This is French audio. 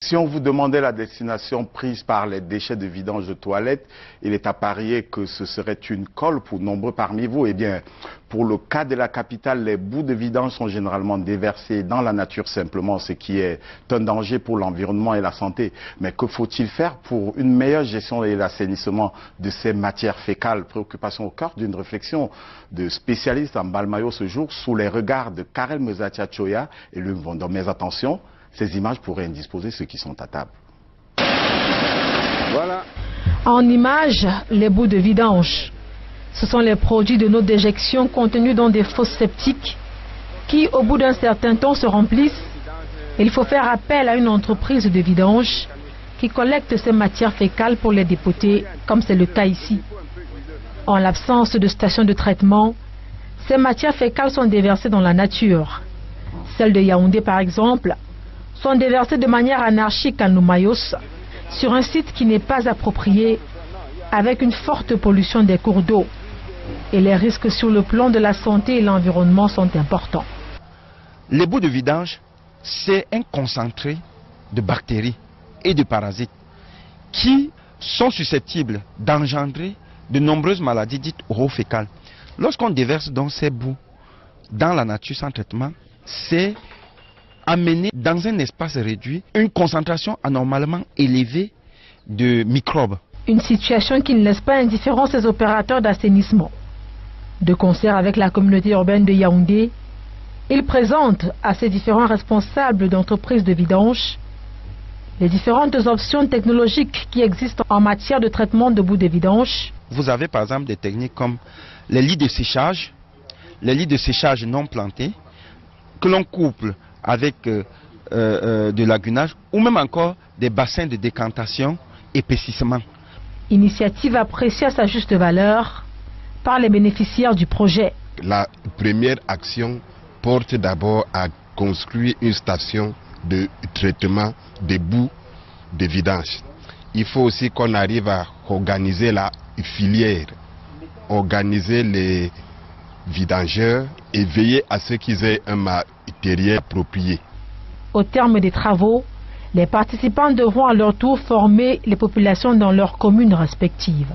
Si on vous demandait la destination prise par les déchets de vidange de toilettes, il est à parier que ce serait une colle pour nombreux parmi vous. Eh bien, pour le cas de la capitale, les bouts de vidange sont généralement déversés dans la nature simplement, ce qui est un danger pour l'environnement et la santé. Mais que faut-il faire pour une meilleure gestion et l'assainissement de ces matières fécales? Préoccupation au cœur d'une réflexion de spécialistes en Balmayo ce jour sous les regards de Karel Mezatia Choya et Luc Vondon. Mais attention, ces images pourraient indisposer ceux qui sont à table. Voilà. En images, les bouts de vidange. Ce sont les produits de nos déjections contenus dans des fosses septiques qui, au bout d'un certain temps, se remplissent. Il faut faire appel à une entreprise de vidange qui collecte ces matières fécales pour les dépoter, comme c'est le cas ici. En l'absence de station de traitement, ces matières fécales sont déversées dans la nature. Celles de Yaoundé, par exemple, sont déversés de manière anarchique à Noumayos, sur un site qui n'est pas approprié, avec une forte pollution des cours d'eau. Et les risques sur le plan de la santé et l'environnement sont importants. Les bouts de vidange, c'est un concentré de bactéries et de parasites qui sont susceptibles d'engendrer de nombreuses maladies dites orofécales. Lorsqu'on déverse donc ces bouts dans la nature sans traitement, c'est amener dans un espace réduit une concentration anormalement élevée de microbes. Une situation qui ne laisse pas indifférents ces opérateurs d'assainissement. De concert avec la communauté urbaine de Yaoundé, ils présentent à ces différents responsables d'entreprises de vidange les différentes options technologiques qui existent en matière de traitement de bouts de vidange. Vous avez par exemple des techniques comme les lits de séchage non plantés, que l'on couple avec de lagunage, ou même encore des bassins de décantation épaississement. Initiative appréciée à sa juste valeur par les bénéficiaires du projet. La première action porte d'abord à construire une station de traitement des bouts de vidange. Il faut aussi qu'on arrive à organiser la filière, organiser les vidangeurs et veiller à ce qu'ils aient un matériel approprié. Au terme des travaux, les participants devront à leur tour former les populations dans leurs communes respectives.